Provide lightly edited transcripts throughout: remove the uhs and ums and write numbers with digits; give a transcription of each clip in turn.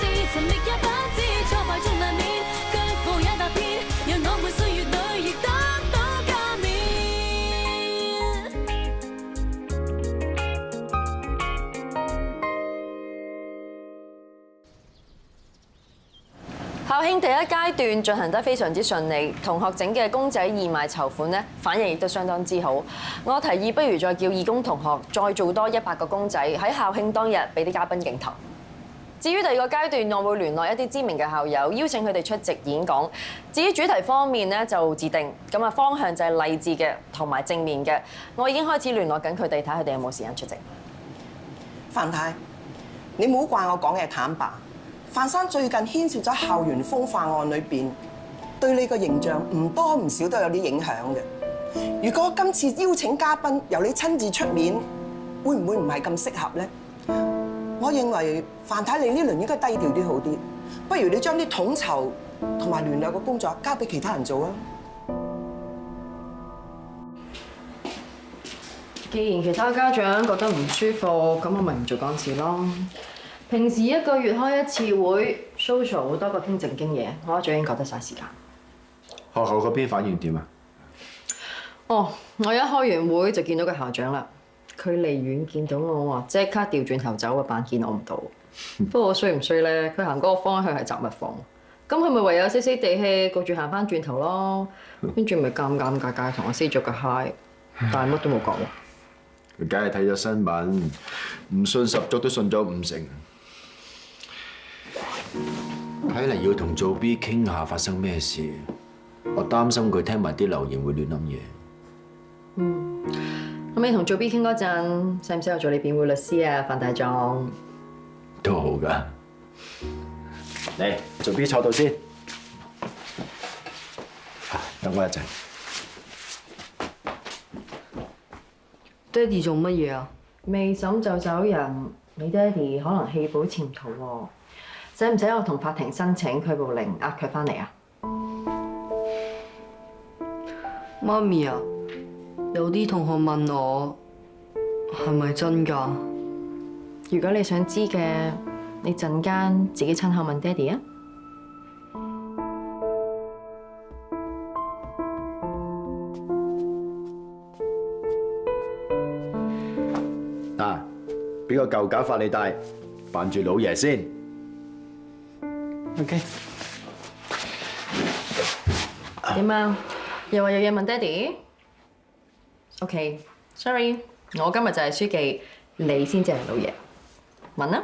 事，尋覓也不知挫敗中難免，腳步也踏遍，讓我們歲月裏亦得到加冕。校慶第一階段進行得非常之順利，同學整嘅公仔義賣籌款呢，反應亦都相當之好。我提議不如再叫義工同學再做多100個公仔，喺校慶當日俾啲嘉賓競投。至於第二個階段，我會聯絡一啲知名嘅校友，邀請佢哋出席演講。至於主題方面呢，就自定，咁啊方向就係勵志嘅同埋正面嘅。我已經開始聯絡緊佢哋，睇佢哋有冇時間出席。范太，你唔好怪我講嘅坦白。范生最近牽涉咗校園風化案裏邊，對你個形象唔多唔少都有啲影響嘅。如果今次邀請嘉賓由你親自出面，會唔會唔係咁適合呢？我認為范太你呢輪應該低調啲好啲，不如你將啲統籌同埋聯絡嘅工作交俾其他人做啊。既然其他家長覺得唔舒服，咁我咪唔做幹事咯。平時1個月開1次會 ，social 好多過傾正經嘢，我最近覺得嘥時間。學校嗰邊反應點啊？哦，我一開完會就見到個校長啦，佢離遠見到我喎，即刻調轉頭走，個扮見我唔到。不過我衰唔衰咧？佢行嗰個方向係雜物房，咁佢咪唯有死死地氣焗住行翻轉頭咯，跟住咪尷尬同我 say 咗個 hi， 但係乜都冇講喎。佢梗係睇咗新聞，唔信十足都信咗50%。睇嚟要同做 B 傾下發生咩事，我擔心佢聽埋啲留言會亂諗嘢。咁你同做 B 傾嗰陣，使唔使我做你辯護律師啊，范大狀？都好㗎。嚟，做 B 坐度先。等我一陣。爹哋做乜嘢啊？未審就走人，你爹哋可能棄保潛逃喎。使唔使我同法庭申請拘捕令，押佢翻嚟啊？媽咪啊，有啲同學問我係咪真㗎？如果你想知嘅，你陣間自己親口問爹哋啊。嗱，俾個舊假髮你戴，扮住老爺先。OK。點啊？又話有嘢問爹哋 ？OK，sorry， 我今日就係書記，你先至係老爺。問啊！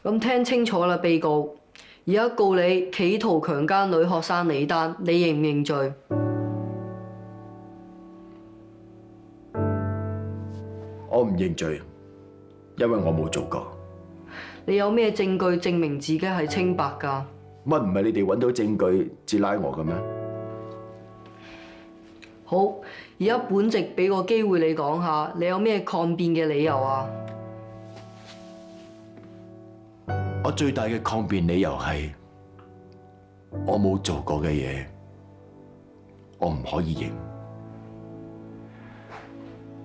咁聽清楚啦，被告，而家告你企圖強姦女學生李丹，你認唔認罪？我唔認罪，因為我冇做過。你有咩證據證明自己係清白㗎？乜唔係你哋揾到證據至拉我嘅咩？好，而家本席俾個機會你講下，你有咩抗辯嘅理由啊？我最大嘅抗辯理由係，我冇做過嘅嘢，我唔可以認。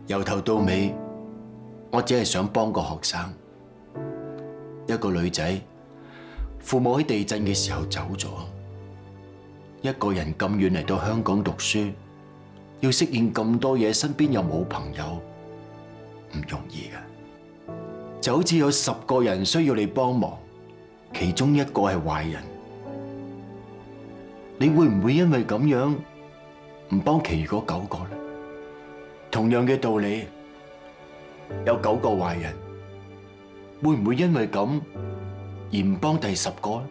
由頭到尾，我只係想幫個學生，一個女仔，父母喺地震嘅時候走咗，一個人咁遠嚟到香港讀書，要適應咁多嘢，身邊又冇朋友，唔容易嘅。就好似有10個人需要你幫忙，其中1個係壞人，你會唔會因為咁樣唔幫其餘嗰9個呢？同樣嘅道理，有9個壞人，會唔會因為咁而唔幫第10個呢？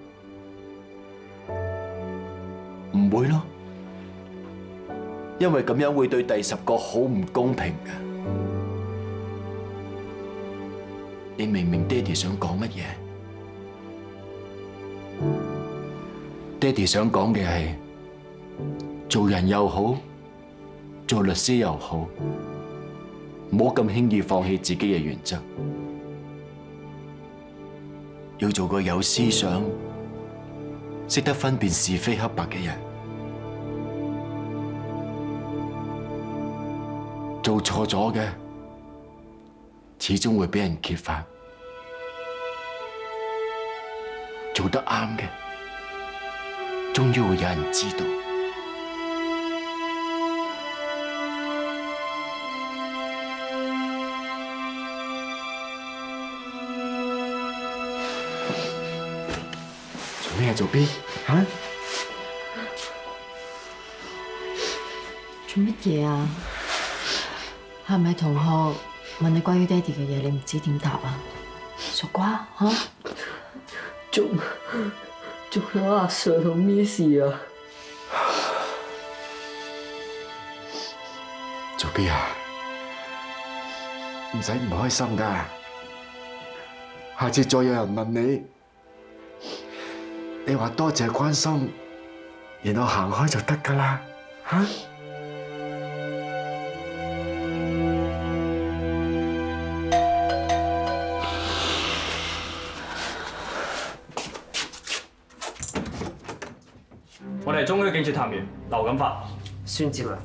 唔會咯，因為咁樣會對第10個好唔公平嘅。你明唔明爹哋想講乜嘢？爹哋想講嘅係，做人又好，做律師又好，唔好咁輕易放棄自己嘅原則，要做個有思想、識得分辨是非黑白嘅人。做錯咗嘅，始終會俾人揭發。做得啱嘅，終於會有人知道。做咩啊，做 B 嚇？做乜嘢啊？係咪同學問你關於爹哋嘅嘢，你唔知點答啊？傻瓜嚇！仲有阿 Sir 同 Miss 啊！做 B 啊？唔使唔開心㗎，下次再有人問你，你話多謝關心，然後行開就得㗎啦，嚇！我哋係中區警署探員劉錦發，孫志良，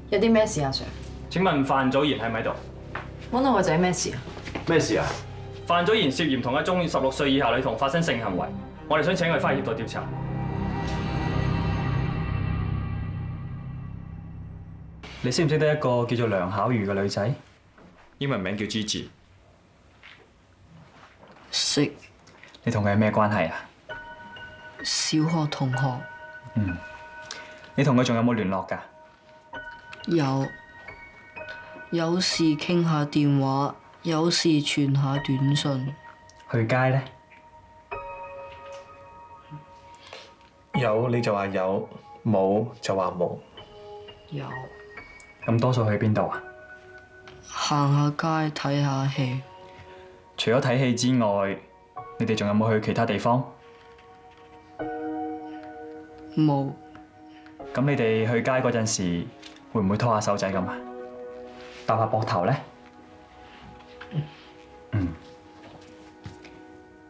有啲咩事啊，Sir？請問范祖賢喺唔喺度？揾到我仔咩事啊？咩事啊？范祖賢涉嫌同一宗16歲以下女童發生性行為，我哋想請佢翻嚟協助調查。你識唔識得一個叫做梁巧如嘅女仔？英文名叫 Gigi。識。你同佢係咩關係啊？小學同學。你同佢仲有冇聯絡㗎？有時傾下電話，有時傳下短信。去街呢？有你就話有，冇就話冇。有。咁多數去邊度啊？行下街睇下戲。除咗睇戲之外，你哋仲有冇去其他地方？冇。咁你哋去街嗰陣時，會唔會拖下手仔咁啊？搭下膊頭咧？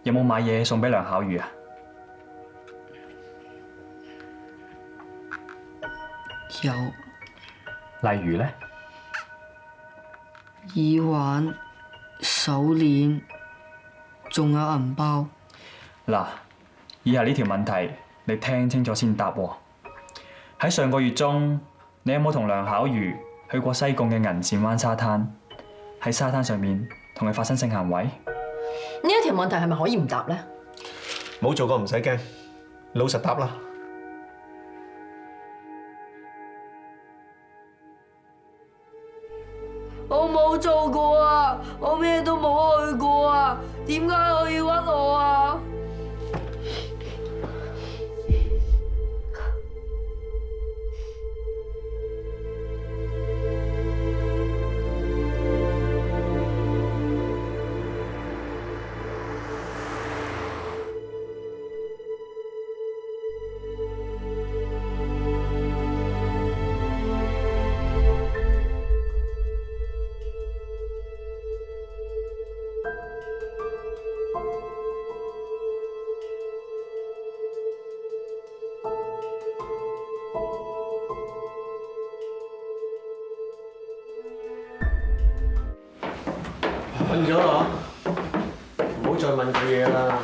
有冇買嘢送俾梁巧如啊？有。例如咧？耳環、手鏈，仲有銀包。嗱，以下呢條問題你聽清楚先答喎。喺上個月中，你有冇同梁巧如去過西貢嘅銀線灣沙灘？喺沙灘上面同佢發生性行為？呢一條問題係咪可以唔答咧？冇做過唔使驚，老實答啦。我冇做過啊！我咩都冇去過啊！點解可以屈我啊？瞓咗啦，唔好再問佢嘢啦。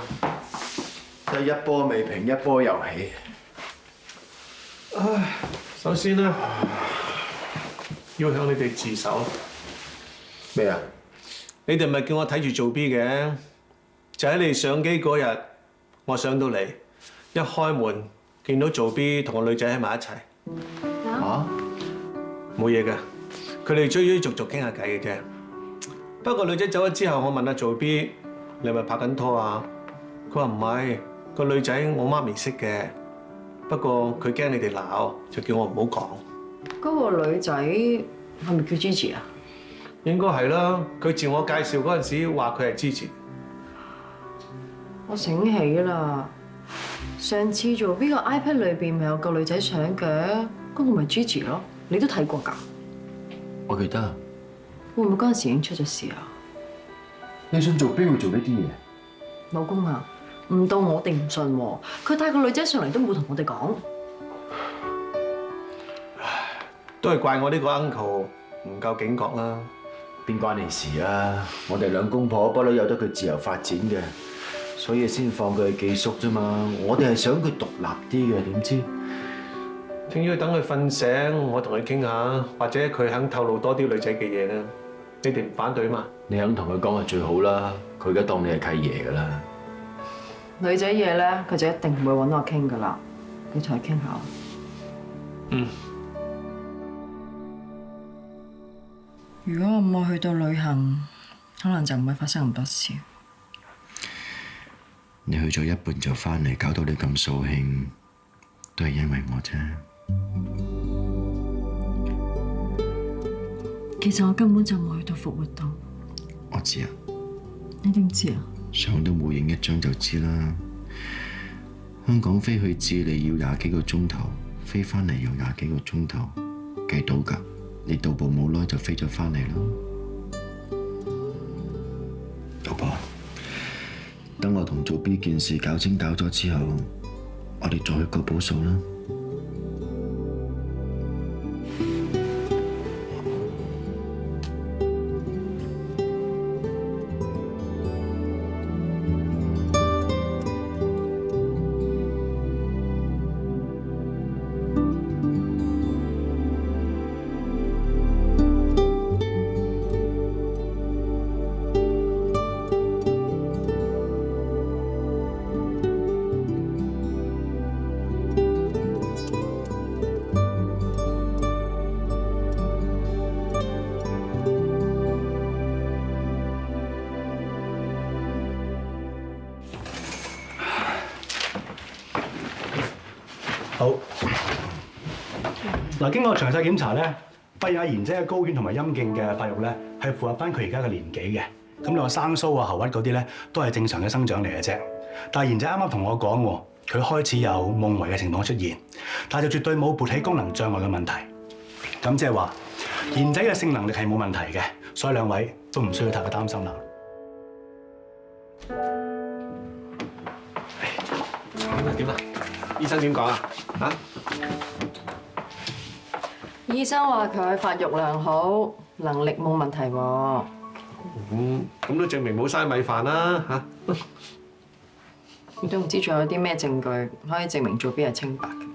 得一波未平，一波又起。唉，首先呢，要向你哋自首。咩啊？你哋咪叫我睇住做 B 嘅，就喺你上機嗰日，我上到嚟，一開門見到做 B 同個女仔喺埋一齊。嚇？冇嘢嘅，佢哋追追續續傾下偈嘅啫。不過女仔走咗之後，我問阿做 B，你係咪拍緊拖啊？佢話唔係，個女仔我媽咪識嘅，不過佢驚你哋鬧，就叫我唔好講。嗰個女仔係咪叫 Gigi 啊？應該係啦，佢自我介紹嗰陣時話佢係 Gigi。我醒起啦，上次做邊個 iPad 裏邊咪有個女仔相嘅，嗰個咪 Gigi 咯，你都睇過㗎？我記得。會唔會嗰陣時已經出咗事啊？你想做邊會做呢啲嘢？老公啊，唔到我哋唔信喎，佢帶個女仔上嚟都冇同我哋講。都係怪我呢個 uncle 唔夠警覺啦。邊關你事啊？我哋兩公婆不嬲有得佢自由發展嘅，所以先放佢去寄宿啫嘛。我哋係想佢獨立啲嘅，點知？正要等佢瞓醒，我同佢傾下，或者佢肯透露多啲女仔嘅嘢咧，你哋唔反對嘛？你肯同佢講係最好啦，佢而家當你係契爺噶啦。女仔嘢咧，佢就一定唔會揾我傾噶啦。你同佢傾下。嗯。如果我冇去到旅行，可能就唔會發生咁多事。你去咗一半就翻嚟，搞到你咁掃興，都係因為我啫。其實我根本就冇去到復活島。我知啊。你點知啊？相都冇影一張就知啦。香港飛去智利要20幾個鐘頭，飛翻嚟又20幾個鐘頭，計到㗎。你到步冇耐就飛咗翻嚟啦。老婆，等我同做 B 件事搞清搞咗之後，我哋再去過補數啦。好嗱，經過詳細檢查咧，發現阿賢姐嘅睾丸同埋陰莖嘅發育咧係符合翻佢而家嘅年紀嘅。咁你話生鬚啊、喉核嗰啲咧都係正常嘅生長嚟嘅啫。但係賢姐啱啱同我講喎，佢開始有夢遺嘅情況出現，但係就絕對冇勃起功能障礙嘅問題。咁即係話賢仔嘅性能力係冇問題嘅，所以兩位都唔需要太過擔心啦。點啊？醫生點講啊？嚇？醫生話佢發育良好，能力冇問題喎。咁都證明冇嘥米飯啦嚇。你都唔知仲有啲咩證據可以證明做 B 係清白嘅。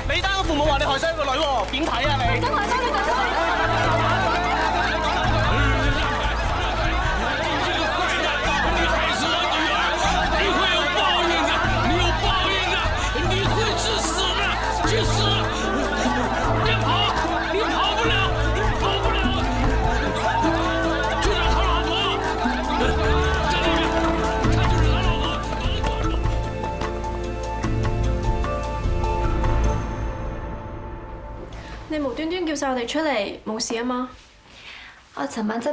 李丹嘅父母話你害死個女喎，點睇啊你？真係真係真係！你會有報應的，你有報應的，你會去死的，去死！別跑，你跑不了，跑不了！去找他老婆，在裡面，他就是他老婆。你無端端叫晒我哋出嚟，冇事啊嘛？我尋晚執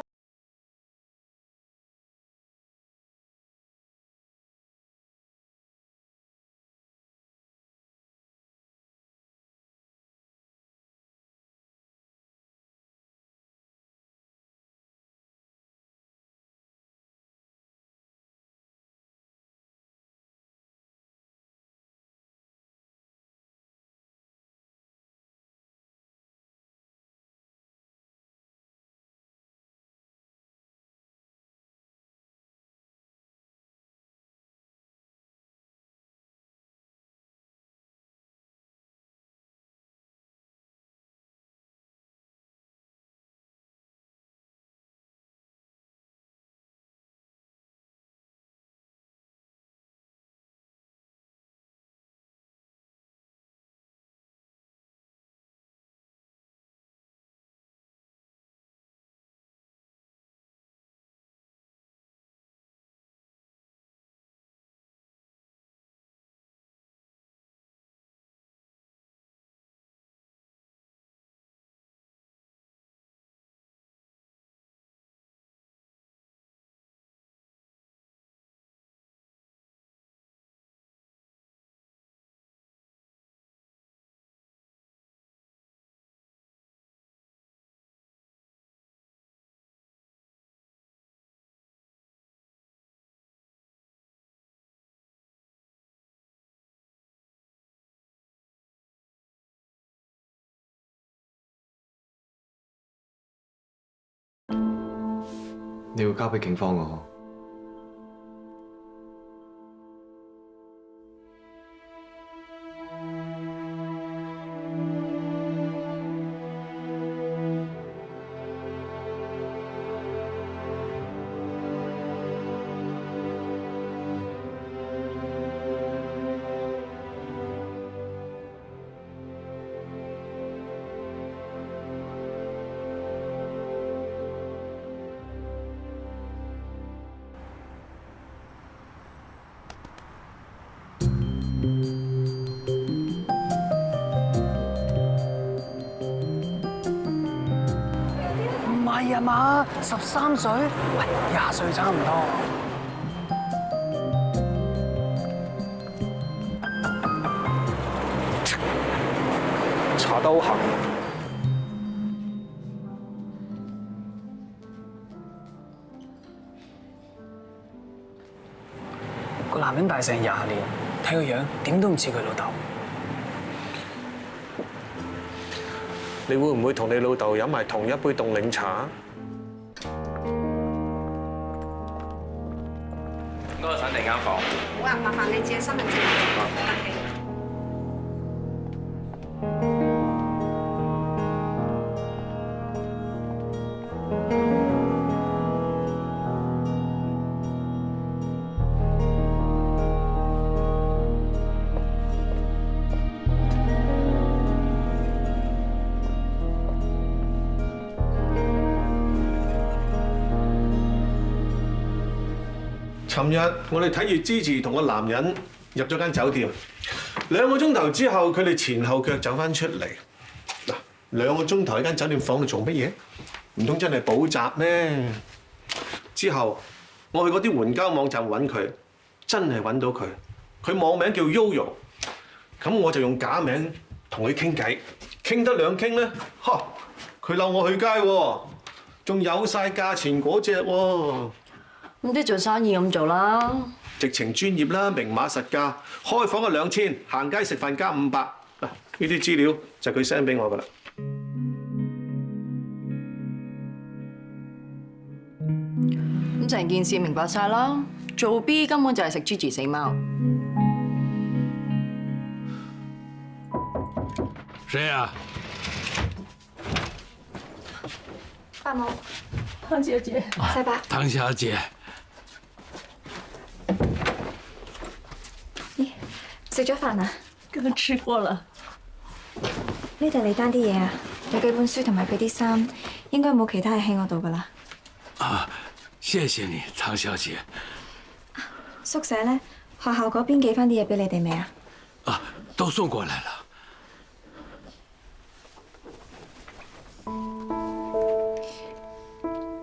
你要交俾警方㗎。係啊嘛，13歲，喂，20歲差唔多。查得好行。個男人大成20年，睇個樣點都唔似佢老豆。你會唔會同你老豆飲埋同一杯凍檸茶？嗰個想你間房。好啊，麻煩你借身份證登記。尋日我哋睇住 Gigi 同個男人入咗間酒店，2個鐘頭之後佢哋前後腳走翻出嚟。嗱，2個鐘頭喺間酒店房度做乜嘢？唔通真係補習咩？之後我去嗰啲援交網站揾佢，真係揾到佢。佢網名叫 Yoyo， 咁我就用假名同佢傾偈，傾得2傾咧，嚇佢溜我去街喎，仲有晒價錢嗰隻喎。咁啲做生意咁做啦，直情專業啦，明碼實價，開房係2000，行街食飯加500。嗱，呢啲資料就係佢 send 俾我噶啦。咁成件事明白晒啦，做 B 根本就係食 Gigi 死貓。誰啊？伯母，湯小姐，細伯，唐小姐。食咗飯啊？剛吃過了。呢度你單啲嘢啊，有幾本書同埋佢啲衫，應該冇其他嘢喺我度噶啦。啊，謝謝你，唐小姐。宿舍咧，學校嗰邊寄翻啲嘢俾你哋未啊？啊，都送過來了。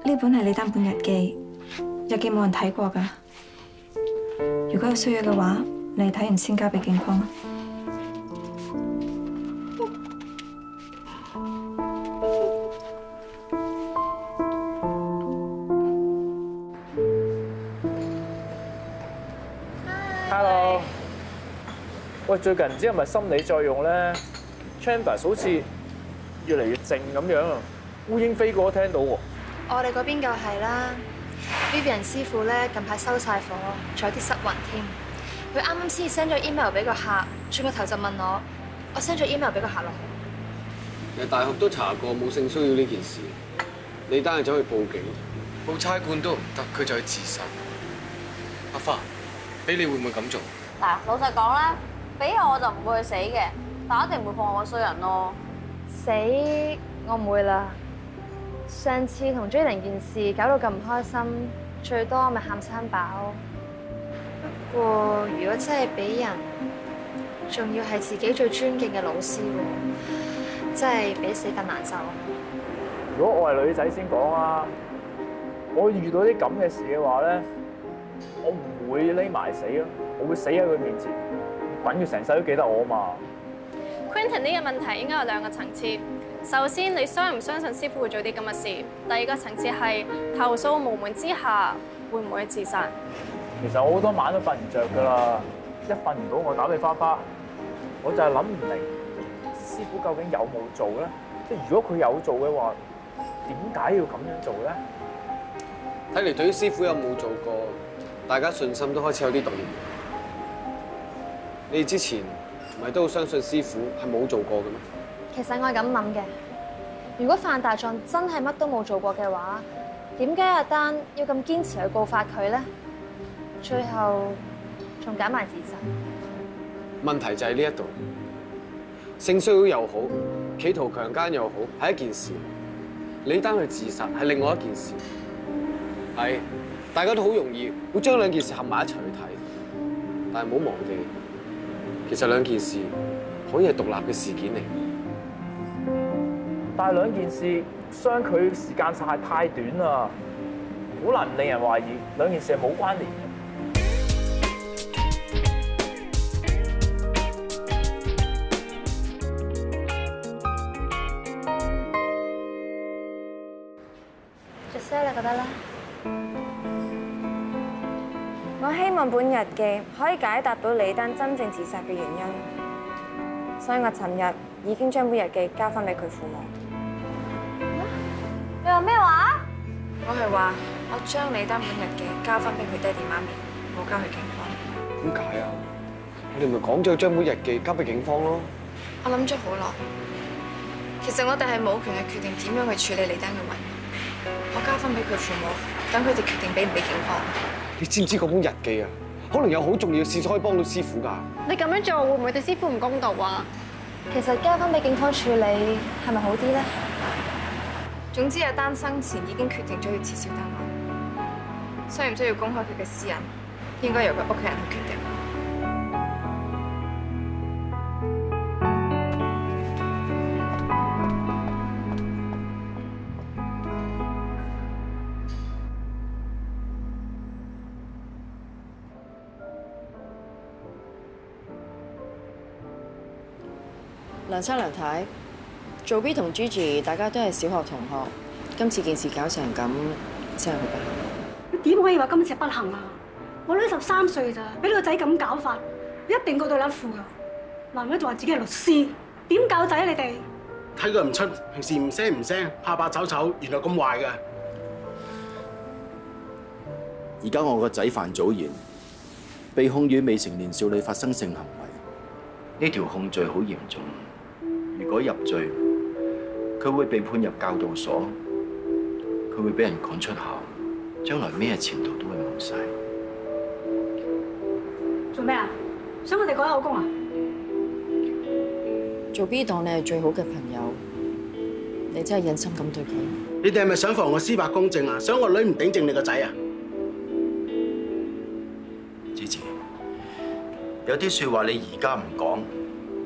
呢本係你單本日記，日記冇人睇過噶。如果有需要嘅話，你睇完先交俾警方。Hello， 喂，最近唔知係咪心理作用咧 ，Chambers 好似越嚟越靜咁樣啊，烏蠅飛過都聽到喎。我哋嗰邊就係啦 ，Vivian 師傅咧近排收晒火，仲有啲失魂添。佢啱啱先至 send 咗 email 俾個客，轉個頭就問我 send 咗 email 俾個客落去。其實大學都查過冇性騷擾呢件事，你單係走去報警，報差館都唔得，佢就去自首。阿花，俾你會唔會咁做？嗱，老實講啦，俾我就唔會去死嘅，但一定唔會放我衰人咯。死我唔會啦。上次同 Jayden 件事搞到咁唔開心，最多咪喊餐飽。不過如果真係俾人，仲要係自己最尊敬嘅老師喎，真係比死更難受。如果我係女仔先講啊，我遇到啲咁嘅事嘅話咧，我唔會匿埋死咯，我會死喺佢面前，等佢成世都記得我嘛。Quentin 呢個問題應該有2個層次。首先，你相唔相信師傅會做啲咁嘅事？第2個層次係投訴無門之下，會唔會自殺？其實我好多晚都瞓唔着㗎啦，一瞓唔到我打俾花花，我就係諗唔明師傅究竟有冇做咧？即係如果佢有做嘅話，點解要咁樣做咧？睇嚟對於師傅有冇做過，大家信心都開始有啲動搖。你哋之前唔係都好相信師傅係冇做過嘅咩？其實我係咁諗嘅，如果范大狀真係乜都冇做過嘅話，點解阿丹要咁堅持去告發佢咧？最後仲揀埋自殺。問題就係呢一度，性騷擾又好，企圖強姦又好，係一件事；李丹去自殺係另外一件事。係，大家都好容易會將兩件事合埋一齊去睇，但係唔好忘記，其實兩件事可以係獨立嘅事件嚟。但係兩件事相距時間實係太短啦，好難令人懷疑兩件事係冇關聯嘅。Giselle，你覺得咧？我希望本日記可以解答到李丹真正自殺嘅原因，所以我尋日已經將本日記交翻俾佢父母。你話咩話？我係話我將李丹本日記交翻俾佢爹哋媽咪，冇交去警方。點解啊？你哋咪講咗將本日記交俾警方咯。我諗咗好耐，其實我哋係冇權去決定點樣去處理李丹嘅遺物。我交翻俾佢父母，等佢哋決定俾唔俾警方。你知唔知嗰本日記啊？可能有好重要嘅事可以幫到師傅㗎。你咁樣做會唔會對師傅唔公道啊？其實交翻俾警方處理係咪好啲咧？總之阿丹生前已經決定咗要撤銷單案，需唔需要公開佢嘅私隱，應該由佢屋企人去決定。梁生梁太，做 B 同 Gigi 大家都係小學同學，今次件事搞成咁，真係好不幸。你點可以話今次係不幸啊？我女13歲咋，俾你個仔咁搞法，一定告到你一副噶。男人仲話自己係律師，點教仔啊你哋？睇佢唔出，平時唔聲唔聲，怕怕醜醜，原來咁壞㗎。而家我個仔范祖賢被控與未成年少女發生性行為，呢條控罪好嚴重。如果入罪，佢會被判入教導所，佢會俾人趕出校，將來咩前途都會冇晒。做咩啊？想我哋改口供啊？做 B 當你係最好嘅朋友，你真係忍心咁對佢？你哋係咪想妨我司法公正啊？想我女唔頂正你個仔啊？子慈，有啲説話你而家唔講，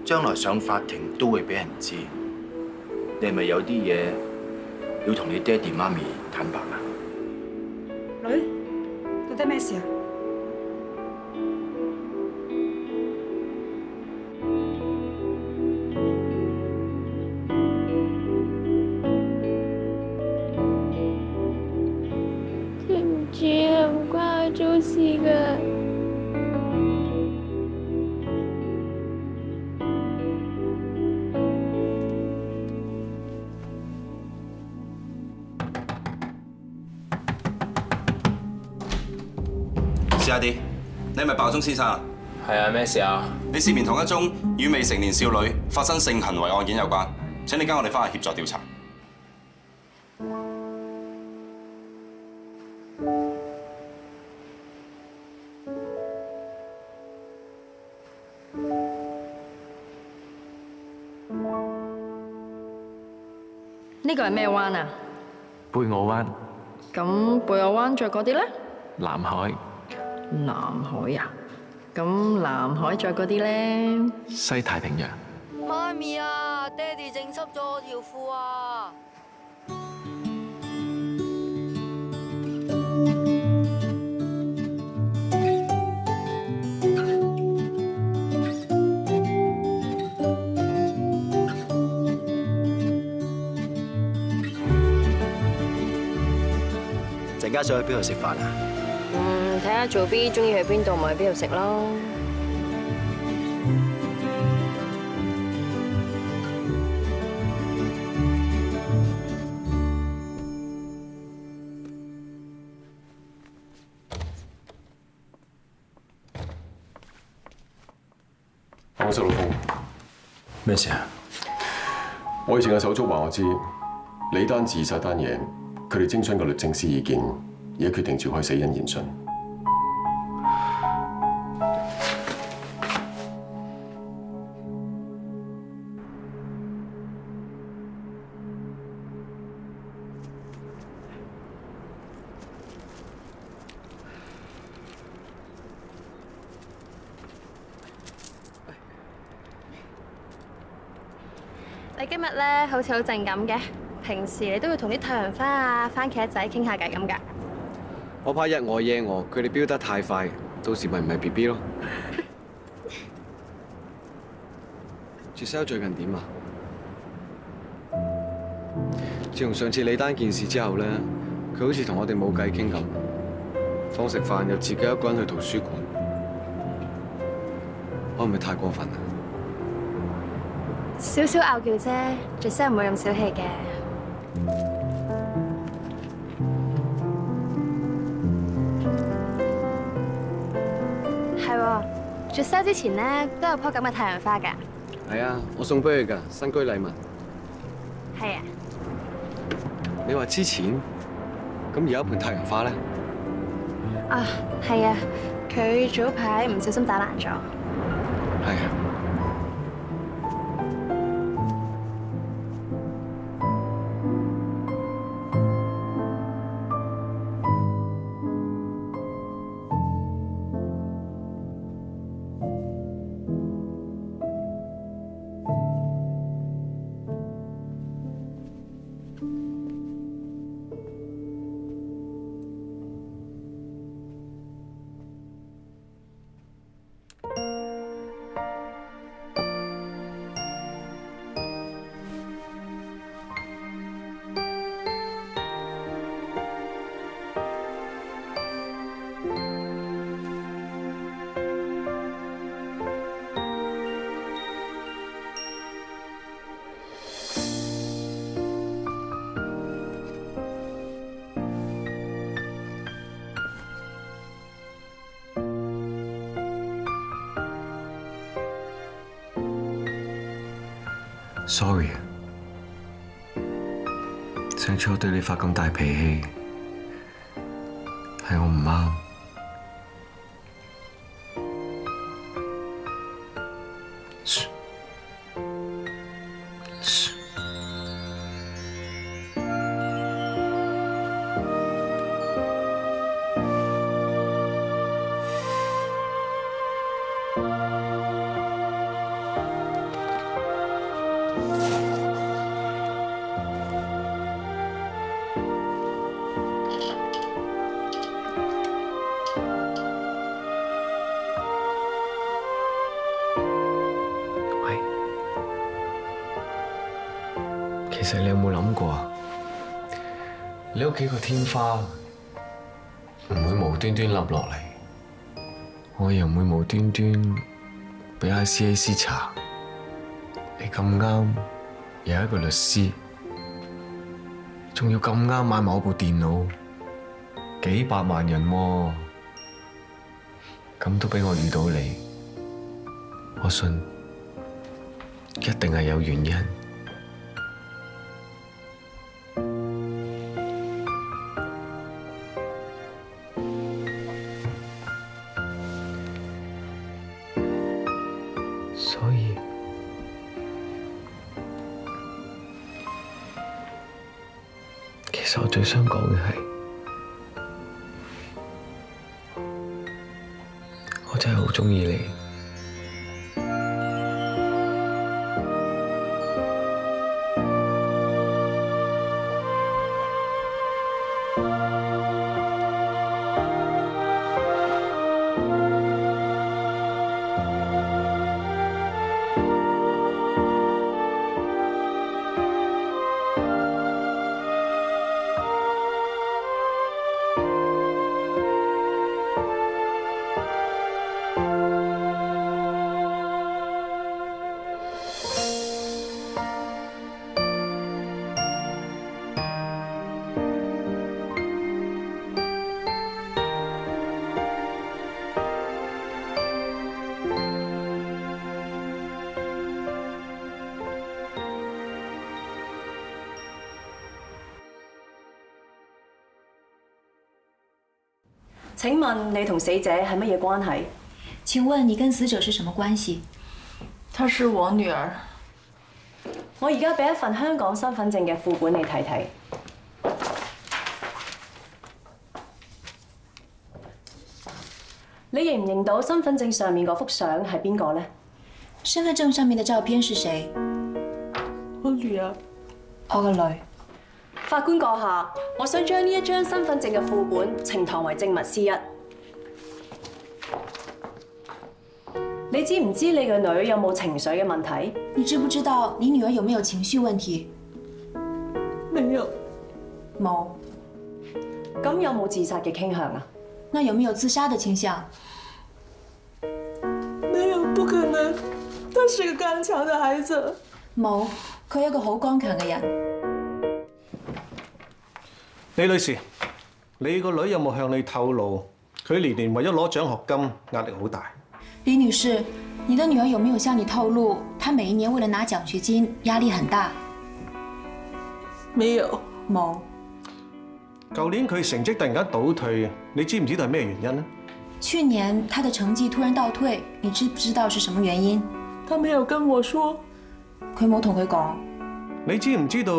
將來上法庭都會俾人知。你係咪有啲嘢要同你爹哋媽咪坦白啊？女，到底咩事啊？對唔住啊，唔關我做事㗎。試下啲，你係咪鮑忠先生啊？係啊，咩事啊？你涉嫌同一宗與未成年少女發生性行為案件有關，請你跟我哋翻去協助調查。呢個係咩灣啊？貝澳灣、咁貝澳灣再嗰啲咧？南海、南海啊？咁南海再嗰啲咧？西太平洋。媽咪啊，爹哋整濕咗我條褲啊！陣間想去邊度食飯啊？睇下做 B 中意去邊度，咪去邊度食咯。兩世老公，咩事啊？我以前嘅手足話我知，李丹自殺單嘢，佢哋徵詢過律政司意見，而家決定召開死因研訊。你今日咧好似好靜咁嘅，平時你都會同啲太陽花啊、番茄仔傾下偈咁㗎。我怕日我夜我，佢哋飆得太快，到時咪唔係 BB 咯。Giselle 最近點啊？自從上次李丹件事之後咧，佢好似同我哋冇偈傾咁，放食飯又自己一個人去圖書館，我係咪太過分啊？少少拗撬啫，Giselle唔會咁小氣嘅。係喎 ，Giselle 之前咧都有棵咁嘅太陽花㗎。係啊，我送俾佢㗎，新居禮物。係啊。你話之前，咁而家盆太陽花咧？啊，係啊，佢早排唔小心打爛咗。係啊。Sorry 啊，上次我對你發咁大脾氣，係我唔啱。其實你有冇諗過啊？你屋企個天花唔會無端端冧落嚟，我又唔會無端端俾 ICAC 查。你咁啱有一個律師，仲要咁啱買埋我部電腦，幾百萬人喎，咁都俾我遇到你，我信一定係有原因。所以，其實我最想講嘅係，我真係好鍾意你。請問你同死者係乜嘢關係？請問你跟死者是什麼關係？她是我女兒。我而家俾一份香港身份證嘅副本你睇睇。你認唔認到身份證上面嗰幅相係邊個呢？身份證上面的照片是誰？我女兒。我個女。法官閣下，我想將呢一張身份證嘅副本呈堂為證物之一。你知唔知你個女有冇情緒嘅問題？你知不知道你女兒有沒有情緒問題？沒有。冇。咁有冇自殺嘅傾向啊？那有沒有自殺的傾向？沒有，不可能。他是個剛強的孩子。冇，佢係一個好剛強嘅人。李女士，你個女有冇向你透露，佢年年為咗攞獎學金，壓力好大？李女士，你的女兒有沒有向你透露，她每一年為了拿獎學金，壓力很大？沒有。冇。舊年佢成績突然間倒退，你知唔知道係咩原因呢？去年她的成績突然倒退，你知不知道是什麼原因？他沒有跟我說。佢冇同佢講。你知唔知道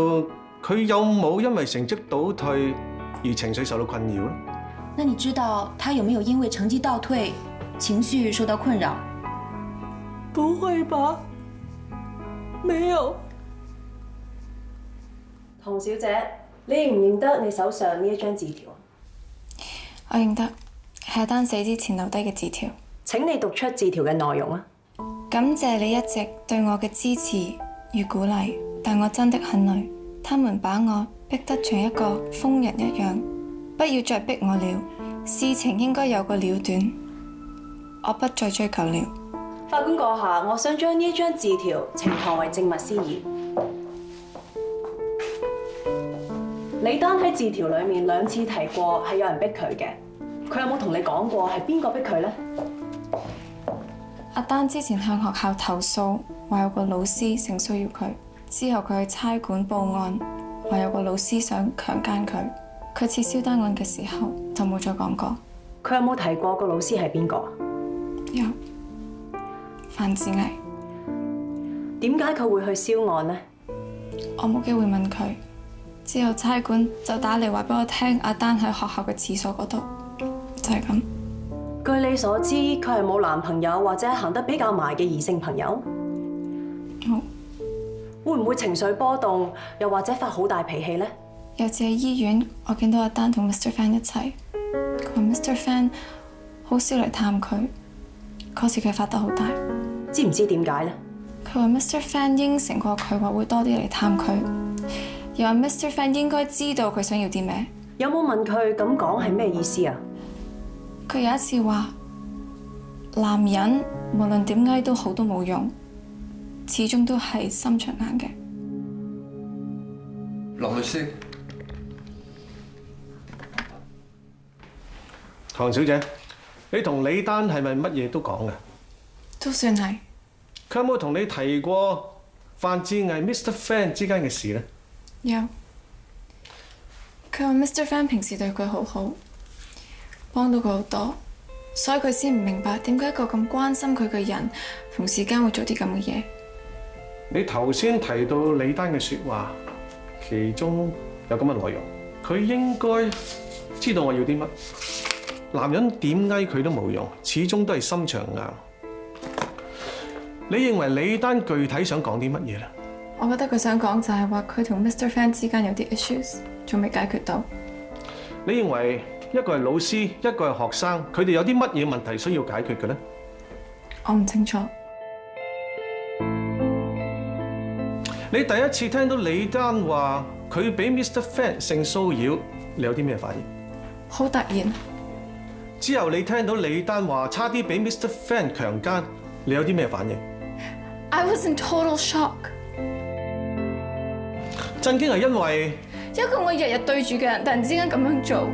佢有冇因為成績倒退而情緒受到困擾呢？那你知道她有沒有因為成績倒退，情緒受到困擾？不會吧？沒有。唐小姐，你認唔認得你手上呢一張字條？我認得，係阿丹死之前留低嘅字條。請你讀出字條嘅內容啊！感謝你一直對我嘅支持與鼓勵，但我真的很累。他們把我逼得像一個瘋人一樣，不要再逼我了。事情應該有個了斷，我不再追求了。法官閣下，我想將呢一張字條呈堂為證物思議。李丹喺字條裡面2次提過係有人逼佢嘅，佢有冇同你講過係邊個逼佢呢？阿丹之前向學校投訴，話有個老師性騷擾佢，之後佢去差館報案，話有個老師想強姦佢。佢撤銷單案嘅時候就冇再講過。佢有冇提過個老師係邊個？有，范志毅。點解佢會去銷案呢？我冇機會問佢。之後差館就打嚟話俾我聽，阿丹喺學校嘅廁所嗰度，就係咁。據你所知，佢係冇男朋友或者行得比較埋嘅異性朋友？冇。會唔會情緒波動，又或者發好大脾氣呢？有次喺醫院，我見到阿丹同 Mr. Fan 一齊，佢話 Mr. Fan 好少嚟探佢，嗰次佢發得好大。知唔知點解呢？佢話 Mr. Fan 應承過佢話會多啲嚟探佢，又話 Mr. Fan 應該知道佢想要啲咩。有冇問佢咁講係咩意思啊？佢有一次話，男人無論點解都好都冇用，始終都係心腸硬嘅。羅律師，唐小姐，你同李丹係咪乜嘢都講嘅？都算係。佢有冇同你提過范志毅 Mr. Fan 之間嘅事呢？有。佢話 Mr. Fan 平時對佢好好，幫到佢好多，所以佢先唔明白點解一個咁關心佢嘅人，同時間會做啲咁嘅嘢。你頭先提到李丹嘅説話，其中有咁嘅內容，佢應該知道我要啲乜。男人點解佢都冇用，始終都係心腸硬。你認為李丹具體想講啲乜嘢咧？我覺得佢想講就係話佢同 Mr. Fan 之間有啲 issues，仲未解決到。你認為一個係老師，一個係學生，佢哋有啲乜嘢問題需要解決嘅咧？我唔清楚。你第一次聽到李丹話佢俾 Mr. Fan 性騷擾，你有啲咩反應？好突然。之後你聽到李丹話差啲俾 Mr. Fan 強姦，你有啲咩反應？ I was in total shock。震驚係因為一個我日日對住嘅人，突然之間咁樣做。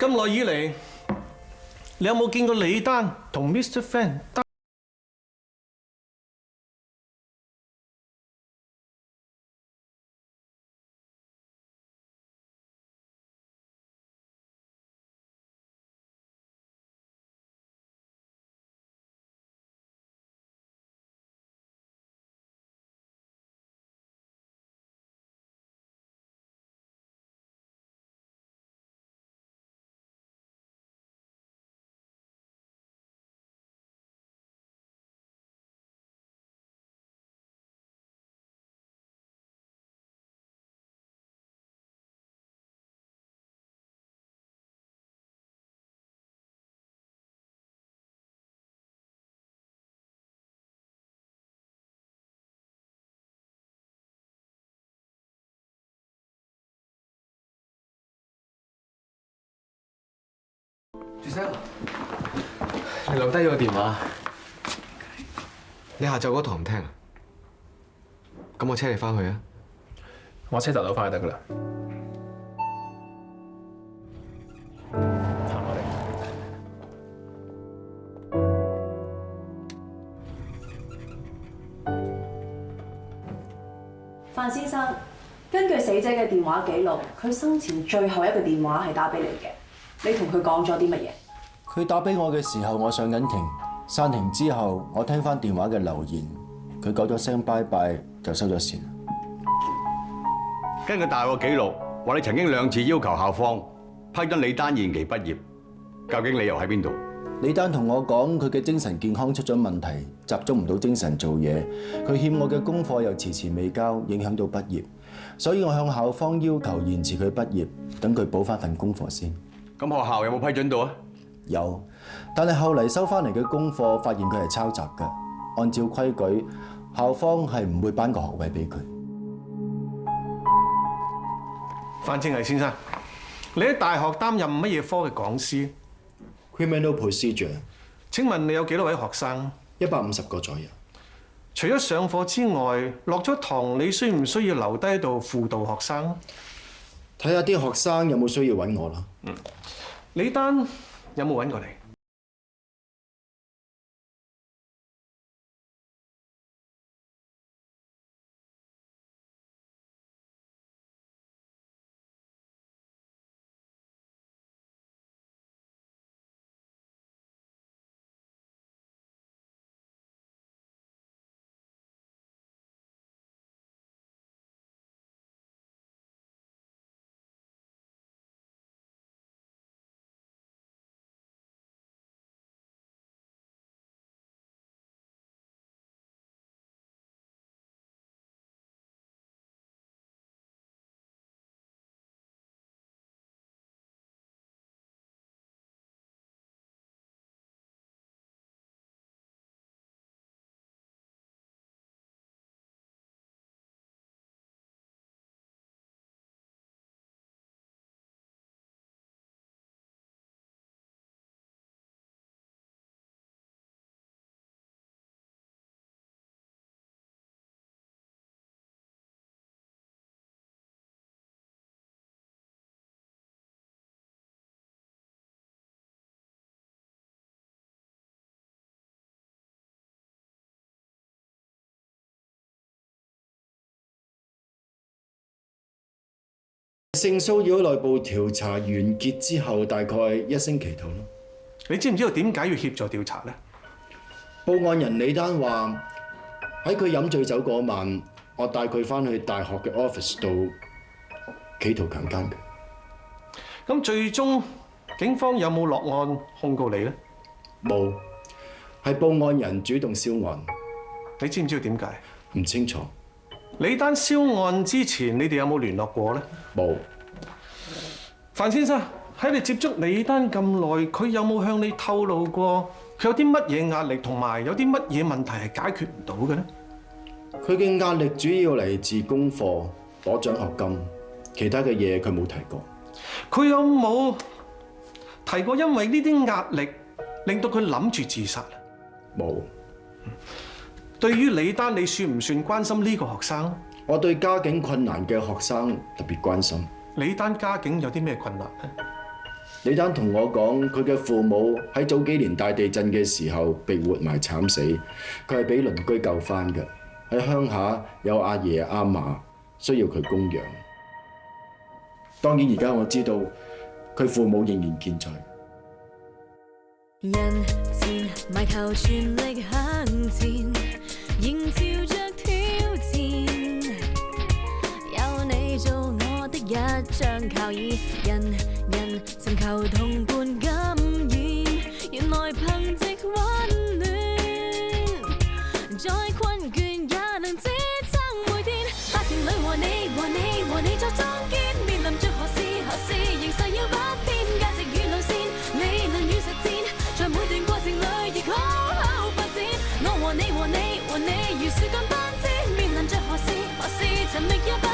咁耐以嚟，你有冇見過李丹同 Mr. Fan？朱生，你留低咗個電話，你下晝嗰堂唔聽啊？咁我車你翻去啊！我車頭到翻去得㗎啦。行我哋。范先生，根據死者嘅電話記錄，佢生前最後一個電話係打俾你嘅。你同佢講咗啲乜嘢？佢打俾我嘅時候，我上緊庭，散庭之後，我聽翻電話嘅留言，佢講咗聲拜拜就收咗線。根據大學記錄，話你曾經2次要求校方批准李丹延期畢業，究竟理由喺邊度？李丹同我講，佢嘅精神健康出咗問題，集中唔到精神做嘢，佢欠我嘅功課又遲遲未交，影響到畢業，所以我向校方要求延遲佢畢業，等佢補翻份功課先。咁學校有冇批准到啊？有，但係後嚟收翻嚟嘅功課，發現佢係抄襲嘅。按照規矩，校方係唔會頒個學位俾佢。范正毅先生，你喺大學擔任乜嘢科嘅講師 ？Criminal Procedure。請問你有幾多位學生？150個左右。除咗上課之外，落咗堂你需唔需要留低喺度輔導學生？睇下啲學生有冇需要揾我啦。李丹有冇揾過你？性騷擾內部調查完結之後，大概1星期度咯。你知唔知道點解要協助調查呢？報案人李丹話喺佢飲醉酒嗰晚，我帶佢翻去大學嘅 office 度，企圖強姦佢。咁最終警方有冇落案控告你呢？冇，係報案人主動銷案。你知唔知道點解？唔清楚。李丹銷案之前，你哋有冇聯絡過呢？冇。范先生，喺你接觸李丹咁耐，佢有冇向你透露過佢有啲乜嘢壓力，同埋有啲乜嘢問題係解決唔到嘅呢？佢嘅壓力主要嚟自功課、攞獎學金，其他嘅嘢佢冇提過。佢有冇提過因為呢啲壓力令到佢諗住自殺？冇。對於李丹，你算唔算關心呢個學生？我對家境困難嘅學生特別關心。李丹家境有啲咩困難呢？李丹同我講，佢嘅父母喺早幾年大地震嘅時候被活埋慘死，佢係俾鄰居救翻嘅。喺鄉下有阿爺阿嫲需要佢供養。當然而家我知道佢父母仍然健在。人前埋頭全力向前，迎照着挑戰。有你做我的一張靠椅，人人尋求同伴感染，原來憑藉溫暖，再困倦也能支撐每天。法庭裏和你作中堅，面臨着何事形勢要不變，價值與路線，理論與實踐，在每段過程裏亦好好發展。我和你如樹幹攀枝，面臨着何事尋覓也不